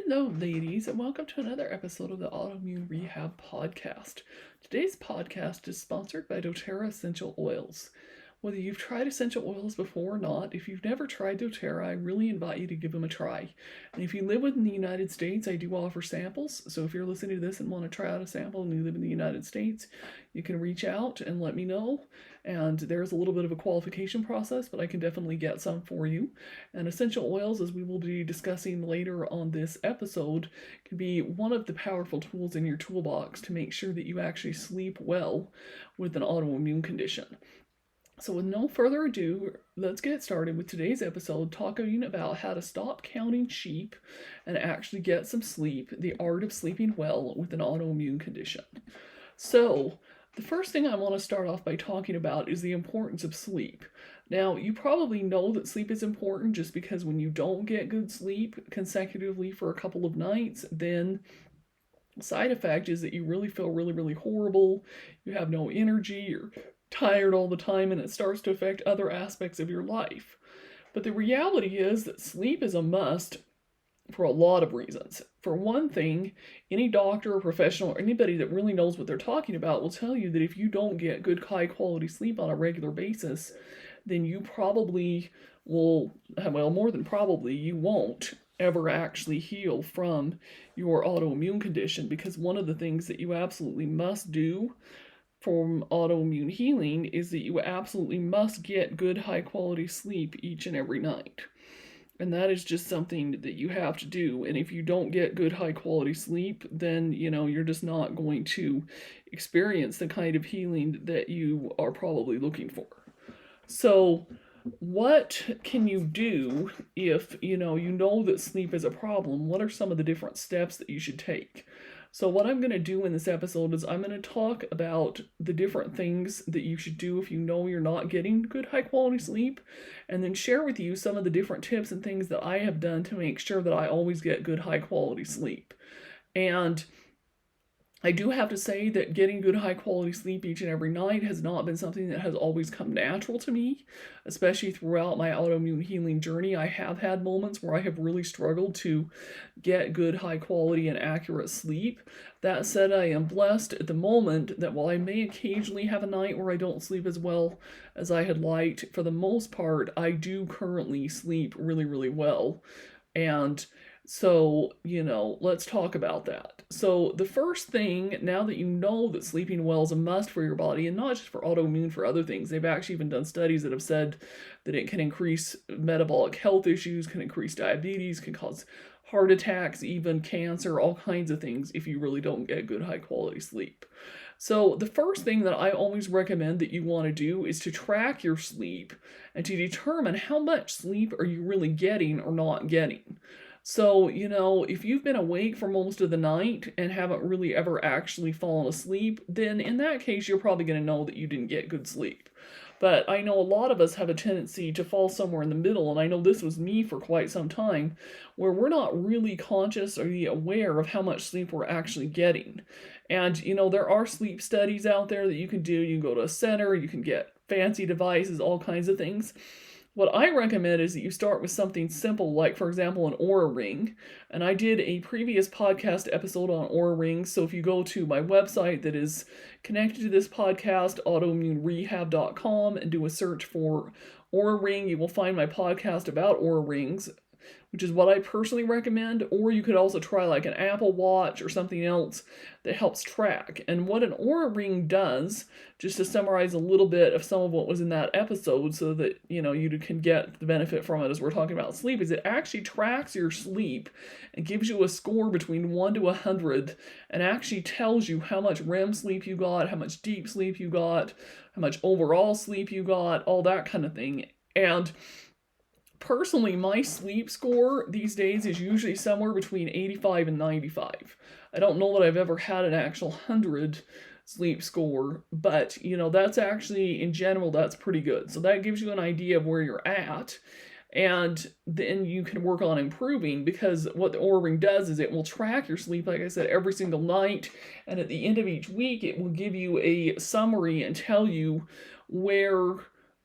Hello, ladies, and welcome to another episode of the Autoimmune Rehab Podcast. Today's podcast is sponsored by doTERRA Essential Oils. Whether you've tried essential oils before or not, if you've never tried doTERRA, I really invite you to give them a try. And if you live within the United States, I do offer samples. So if you're listening to this and want to try out a sample and you live in the United States, you can reach out and let me know. And there's a little bit of a qualification process, but I can definitely get some for you. And essential oils, as we will be discussing later on this episode, can be one of the powerful tools in your toolbox to make sure that you actually sleep well with an autoimmune condition. So with no further ado, let's get started with today's episode, talking about how to stop counting sheep and actually get some sleep, the art of sleeping well with an autoimmune condition. So the first thing I want to start off by talking about is the importance of sleep. Now, you probably know that sleep is important just because when you don't get good sleep consecutively for a couple of nights, then the side effect is that you really feel really horrible, you have no energy, you're tired all the time, and it starts to affect other aspects of your life. But the reality is that sleep is a must for a lot of reasons. For one thing, any doctor or professional or anybody that really knows what they're talking about will tell you that if you don't get good high quality sleep on a regular basis, then you probably will, well, more than probably, you won't ever actually heal from your autoimmune condition, because one of the things that you absolutely must do from autoimmune healing is that you absolutely must get good high quality sleep each and every night. And that is just something that you have to do. And if you don't get good high quality sleep, then you're just not going to experience the kind of healing that you are probably looking for. So what can you do if you know that sleep is a problem? What are some of the different steps that you should take? So what I'm going to do in this episode is I'm going to talk about the different things that you should do if you know you're not getting good high quality sleep, and then share with you some of the different tips and things that I have done to make sure that I always get good high quality sleep. And I do have to say that getting good high quality sleep each and every night has not been something that has always come natural to me, especially throughout my autoimmune healing journey. I have had moments where I have really struggled to get good high quality and accurate sleep. That said, I am blessed at the moment that while I may occasionally have a night where I don't sleep as well as I had liked, for the most part, I do currently sleep really well. And so, let's talk about that. So the first thing, now that you know that sleeping well is a must for your body, and not just for autoimmune, for other things, they've actually even done studies that have said that it can increase metabolic health issues, can increase diabetes, can cause heart attacks, even cancer, all kinds of things if you really don't get good high quality sleep. So the first thing that I always recommend that you want to do is to track your sleep and to determine how much sleep are you really getting or not getting. So, if you've been awake for most of the night and haven't really ever actually fallen asleep, then in that case, you're probably going to know that you didn't get good sleep. But I know a lot of us have a tendency to fall somewhere in the middle, and I know this was me for quite some time, where we're not really conscious or aware of how much sleep we're actually getting. And, there are sleep studies out there that you can do. You can go to a center, you can get fancy devices, all kinds of things. What I recommend is that you start with something simple, like, for example, an Oura Ring. And I did a previous podcast episode on Oura Rings, so if you go to my website that is connected to this podcast, autoimmunerehab.com, and do a search for Oura Ring, you will find my podcast about Oura Rings, which is what I personally recommend. Or you could also try like an Apple Watch or something else that helps track. And what an Oura Ring does, just to summarize a little bit of some of what was in that episode so that you can get the benefit from it as we're talking about sleep, is it actually tracks your sleep and gives you a score between 1 to 100 and actually tells you how much REM sleep you got, how much deep sleep you got, how much overall sleep you got, all that kind of thing. And personally, my sleep score these days is usually somewhere between 85 and 95. I don't know that I've ever had an actual 100 sleep score, but, that's actually, in general, that's pretty good. So that gives you an idea of where you're at, and then you can work on improving, because what the Oura Ring does is it will track your sleep, like I said, every single night, and at the end of each week, it will give you a summary and tell you where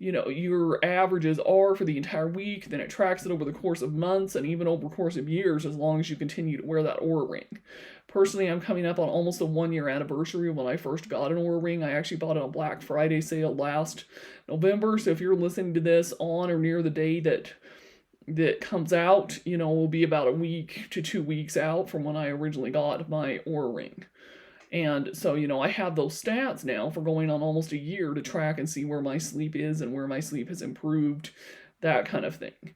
your averages are for the entire week, then it tracks it over the course of months and even over the course of years as long as you continue to wear that Oura ring. Personally, I'm coming up on almost a 1-year anniversary when I first got an Oura ring. I actually bought it on Black Friday sale last November, so if you're listening to this on or near the day that comes out, will be about a week to 2 weeks out from when I originally got my Oura ring. And so, I have those stats now for going on almost a year to track and see where my sleep is and where my sleep has improved, that kind of thing.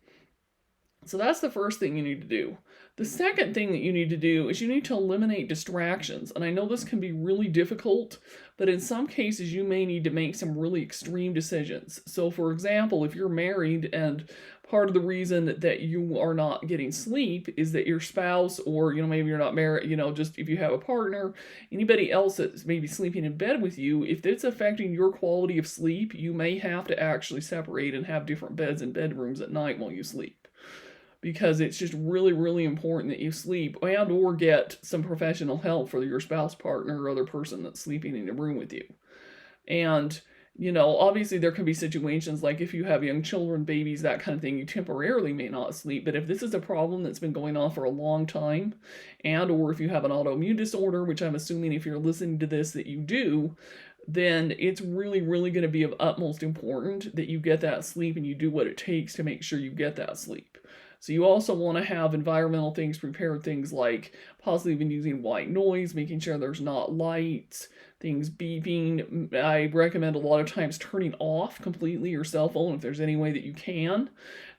So that's the first thing you need to do. The second thing that you need to do is you need to eliminate distractions. And I know this can be really difficult, but in some cases you may need to make some really extreme decisions. So for example, if you're married and part of the reason that you are not getting sleep is that your spouse, or maybe you're not married, just if you have a partner, anybody else that's maybe sleeping in bed with you, if it's affecting your quality of sleep, you may have to actually separate and have different beds and bedrooms at night while you sleep, because it's just really, really important that you sleep and or get some professional help for your spouse, partner, or other person that's sleeping in the room with you. And obviously there can be situations like if you have young children, babies, that kind of thing, you temporarily may not sleep. But if this is a problem that's been going on for a long time, and or if you have an autoimmune disorder, which I'm assuming if you're listening to this that you do, then it's really, really going to be of utmost importance that you get that sleep and you do what it takes to make sure you get that sleep. So you also want to have environmental things prepared, things like possibly even using white noise, making sure there's not lights, things beeping. I recommend a lot of times turning off completely your cell phone if there's any way that you can.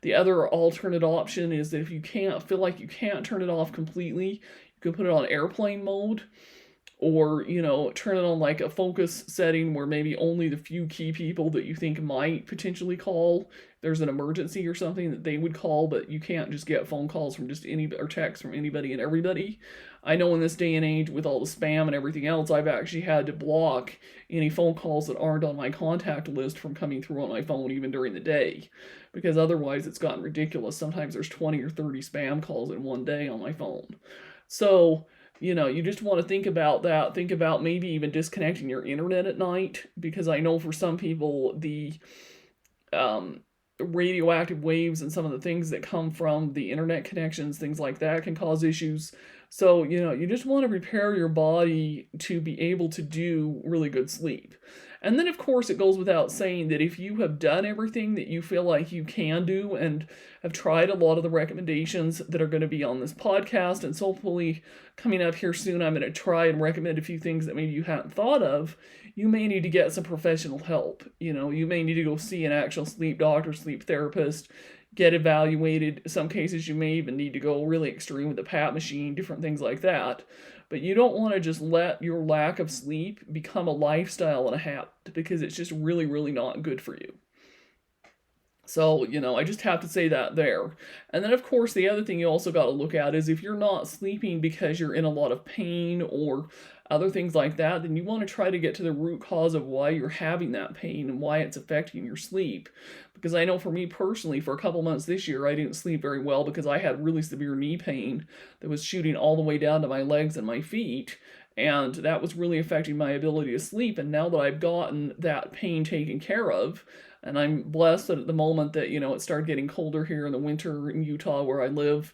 The other alternate option is that if you feel like you can't turn it off completely, you can put it on airplane mode, or turn it on like a focus setting where maybe only the few key people that you think might potentially call, there's an emergency or something, that they would call, but you can't just get phone calls from just any or texts from anybody and everybody. I know in this day and age with all the spam and everything else, I've actually had to block any phone calls that aren't on my contact list from coming through on my phone even during the day, because otherwise it's gotten ridiculous. Sometimes there's 20 or 30 spam calls in one day on my phone. So you just want to think about that. Think about maybe even disconnecting your internet at night, because I know for some people the radioactive waves and some of the things that come from the internet connections, things like that, can cause issues. So, you just want to prepare your body to be able to do really good sleep. And then, of course, it goes without saying that if you have done everything that you feel like you can do and have tried a lot of the recommendations that are going to be on this podcast, and so hopefully coming up here soon, I'm going to try and recommend a few things that maybe you hadn't thought of, you may need to get some professional help. You may need to go see an actual sleep doctor, sleep therapist, get evaluated. In some cases, you may even need to go really extreme with a PAP machine, different things like that. But you don't want to just let your lack of sleep become a lifestyle and a habit, because it's just really, really not good for you. So, I just have to say that there. And then, of course, the other thing you also got to look at is if you're not sleeping because you're in a lot of pain or other things like that, then you want to try to get to the root cause of why you're having that pain and why it's affecting your sleep. Because I know for me personally, for a couple months this year, I didn't sleep very well because I had really severe knee pain that was shooting all the way down to my legs and my feet. And that was really affecting my ability to sleep. And now that I've gotten that pain taken care of, and I'm blessed that at the moment that, it started getting colder here in the winter in Utah where I live,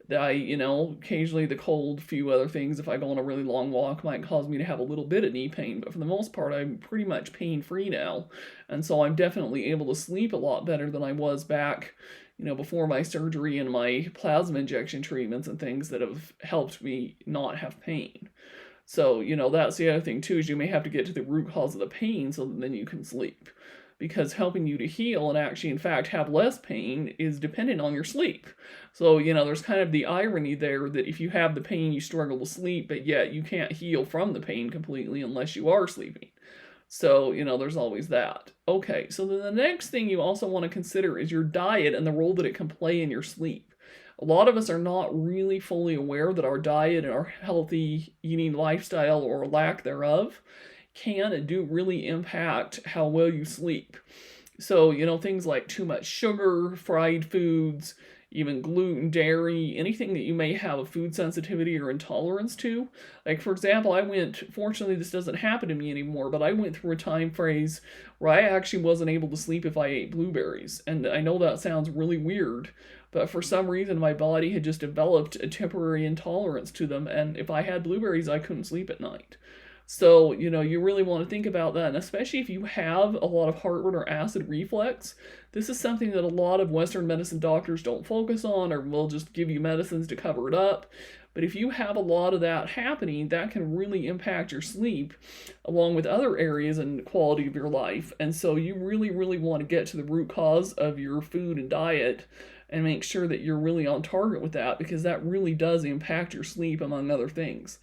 that occasionally the cold, few other things, if I go on a really long walk, might cause me to have a little bit of knee pain. But for the most part, I'm pretty much pain-free now. And so I'm definitely able to sleep a lot better than I was back, before my surgery and my plasma injection treatments and things that have helped me not have pain. So, that's the other thing too, is you may have to get to the root cause of the pain so that then you can sleep. Because helping you to heal and actually, in fact, have less pain is dependent on your sleep. So, there's kind of the irony there that if you have the pain, you struggle to sleep, but yet you can't heal from the pain completely unless you are sleeping. So, there's always that. Okay, so then the next thing you also want to consider is your diet and the role that it can play in your sleep. A lot of us are not really fully aware that our diet and our healthy eating lifestyle or lack thereof can and do really impact how well you sleep. So, things like too much sugar, fried foods, even gluten, dairy, anything that you may have a food sensitivity or intolerance to. Like, for example, fortunately, this doesn't happen to me anymore, but I went through a time phase where I actually wasn't able to sleep if I ate blueberries. And I know that sounds really weird, but for some reason, my body had just developed a temporary intolerance to them. And if I had blueberries, I couldn't sleep at night. So, you really want to think about that. And especially if you have a lot of heartburn or acid reflux, this is something that a lot of Western medicine doctors don't focus on, or will just give you medicines to cover it up. But if you have a lot of that happening, that can really impact your sleep along with other areas and quality of your life. And so you really, really want to get to the root cause of your food and diet and make sure that you're really on target with that, because that really does impact your sleep, among other things.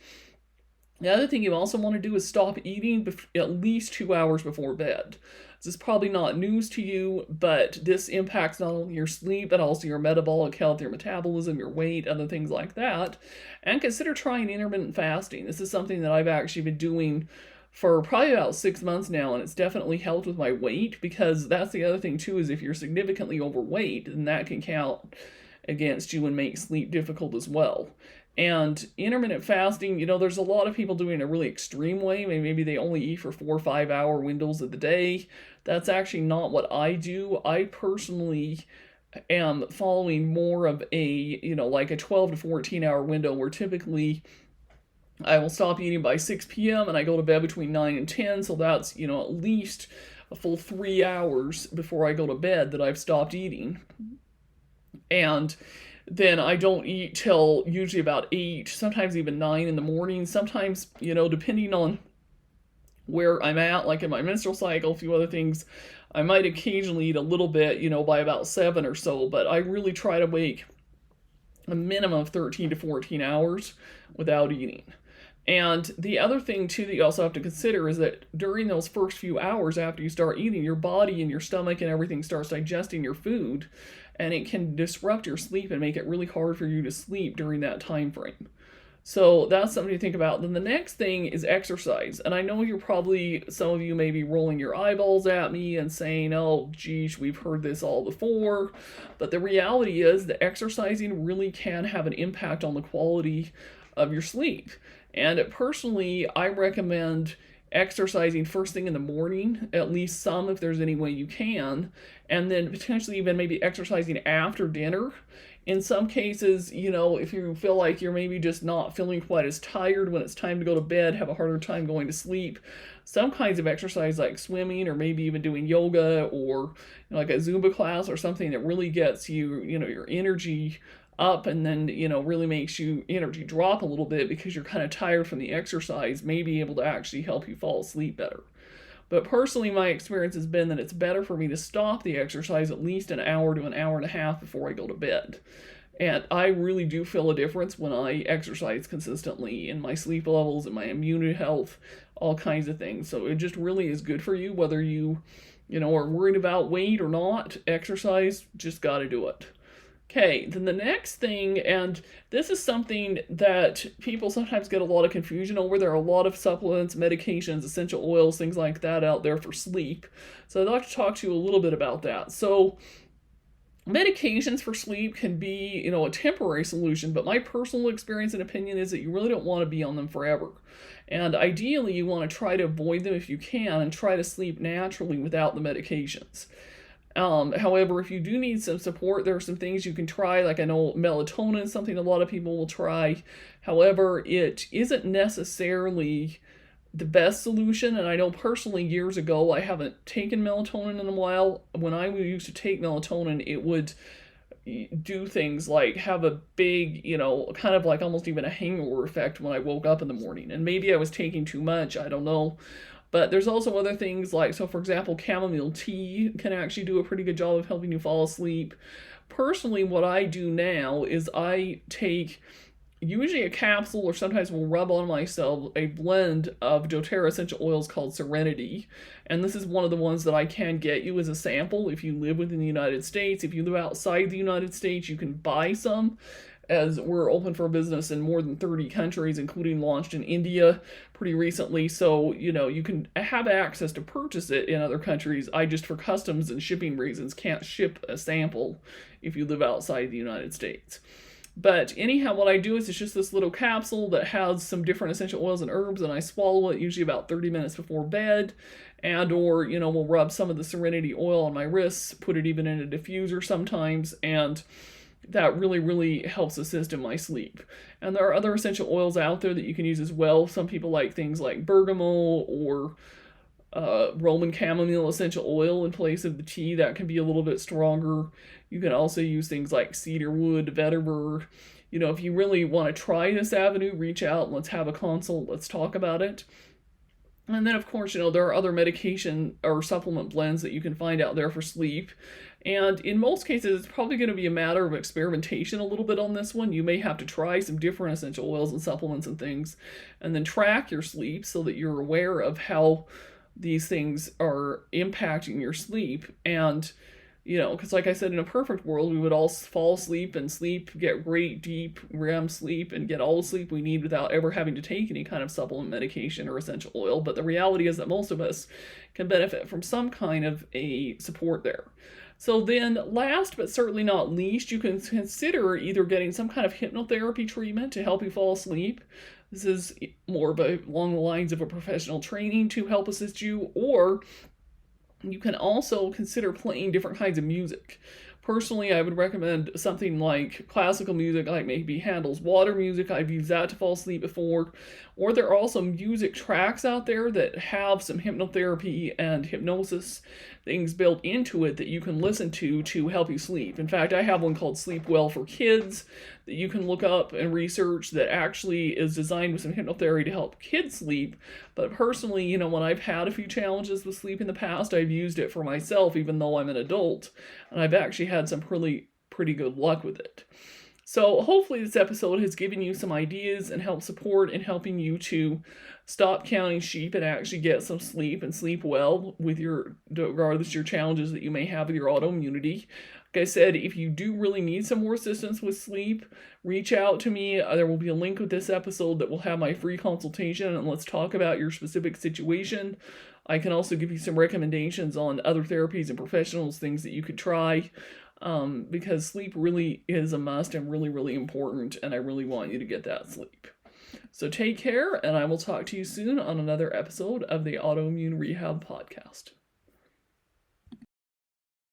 The other thing you also want to do is stop eating at least 2 hours before bed. This is probably not news to you, but this impacts not only your sleep, but also your metabolic health, your metabolism, your weight, other things like that. And consider trying intermittent fasting. This is something that I've actually been doing for probably about 6 months now, and it's definitely helped with my weight, because that's the other thing too, is if you're significantly overweight, then that can count against you and make sleep difficult as well. And intermittent fasting, there's a lot of people doing it a really extreme way. Maybe they only eat for 4 or 5 hour windows of the day. That's actually not what I do. I personally am following more of like a 12 to 14 hour window, where typically I will stop eating by 6 p.m. and I go to bed between 9 and 10. So that's, at least a full 3 hours before I go to bed that I've stopped eating. And then I don't eat till usually about 8, sometimes even 9 in the morning. Sometimes, depending on where I'm at, like in my menstrual cycle, a few other things, I might occasionally eat a little bit, by about 7 or so, but I really try to wait a minimum of 13 to 14 hours without eating. And the other thing, too, that you also have to consider is that during those first few hours after you start eating, your body and your stomach and everything starts digesting your food, and it can disrupt your sleep and make it really hard for you to sleep during that time frame. So that's something to think about. Then the next thing is exercise. And I know some of you may be rolling your eyeballs at me and saying, oh, geez, we've heard this all before. But the reality is that exercising really can have an impact on the quality of your sleep. And personally, I recommend exercising first thing in the morning, at least some if there's any way you can, and then potentially even maybe exercising after dinner. In some cases, if you feel like you're maybe just not feeling quite as tired when it's time to go to bed, have a harder time going to sleep, some kinds of exercise like swimming or maybe even doing yoga or like a Zumba class or something that really gets you, your energy up, and then really makes you energy drop a little bit because you're kind of tired from the exercise, may be able to actually help you fall asleep better. But personally, my experience has been that it's better for me to stop the exercise at least an hour to an hour and a half before I go to bed. And I really do feel a difference when I exercise consistently in my sleep levels and my immune health, all kinds of things. So it just really is good for you, whether you are worried about weight or not. Exercise, just got to do it. Okay, then the next thing, and this is something that people sometimes get a lot of confusion over. There are a lot of supplements, medications, essential oils, things like that out there for sleep. So I'd like to talk to you a little bit about that. So medications for sleep can be, a temporary solution, but my personal experience and opinion is that you really don't want to be on them forever. And ideally, you want to try to avoid them if you can and try to sleep naturally without the medications. However, if you do need some support, there are some things you can try. Like I know melatonin is something a lot of people will try. However, it isn't necessarily the best solution. And I know personally years ago, I haven't taken melatonin in a while. When I used to take melatonin, it would do things like have a big, kind of like almost even a hangover effect when I woke up in the morning. And maybe I was taking too much, I don't know. But there's also other things like, so for example, chamomile tea can actually do a pretty good job of helping you fall asleep. Personally, what I do now is I take usually a capsule, or sometimes will rub on myself a blend of doTERRA essential oils called Serenity. And this is one of the ones that I can get you as a sample if you live within the United States. If you live outside the United States, you can buy some. as we're open for business in more than 30 countries, including launched in India pretty recently. So, you can have access to purchase it in other countries. I just, for customs and shipping reasons, can't ship a sample if you live outside the United States. But anyhow, what I do is it's just this little capsule that has some different essential oils and herbs, and I swallow it usually about 30 minutes before bed. And or, we'll rub some of the Serenity oil on my wrists, put it even in a diffuser sometimes, and that really, really helps assist in my sleep. And there are other essential oils out there that you can use as well. Some people like things like bergamot or Roman chamomile essential oil in place of the tea. That can be a little bit stronger. You can also use things like cedarwood, vetiver. If you really want to try this avenue, reach out and let's have a consult. Let's talk about it. And then, of course, there are other medication or supplement blends that you can find out there for sleep. And in most cases, it's probably going to be a matter of experimentation a little bit on this one. You may have to try some different essential oils and supplements and things, and then track your sleep so that you're aware of how these things are impacting your sleep. And because like I said, in a perfect world, we would all fall asleep and get great deep REM sleep and get all the sleep we need without ever having to take any kind of supplement medication or essential oil. But the reality is that most of us can benefit from some kind of a support there. So then, last but certainly not least, you can consider either getting some kind of hypnotherapy treatment to help you fall asleep. This is more along the lines of a professional training to help assist you, or you can also consider playing different kinds of music. Personally, I would recommend something like classical music, like maybe Handel's Water music. I've used that to fall asleep before. Or there are also music tracks out there that have some hypnotherapy and hypnosis things built into it that you can listen to help you sleep. In fact, I have one called Sleep Well for Kids that you can look up and research that actually is designed with some hypnotherapy to help kids sleep. But personally, when I've had a few challenges with sleep in the past, I've used it for myself, even though I'm an adult, and I've actually had some pretty good luck with it. So hopefully this episode has given you some ideas and help support in helping you to stop counting sheep and actually get some sleep and sleep well with regardless of your challenges that you may have with your autoimmunity. Like I said, if you do really need some more assistance with sleep, reach out to me. There will be a link with this episode that will have my free consultation, and let's talk about your specific situation. I can also give you some recommendations on other therapies and professionals, things that you could try, because sleep really is a must and really, really important, and I really want you to get that sleep. So take care, and I will talk to you soon on another episode of the Autoimmune Rehab Podcast.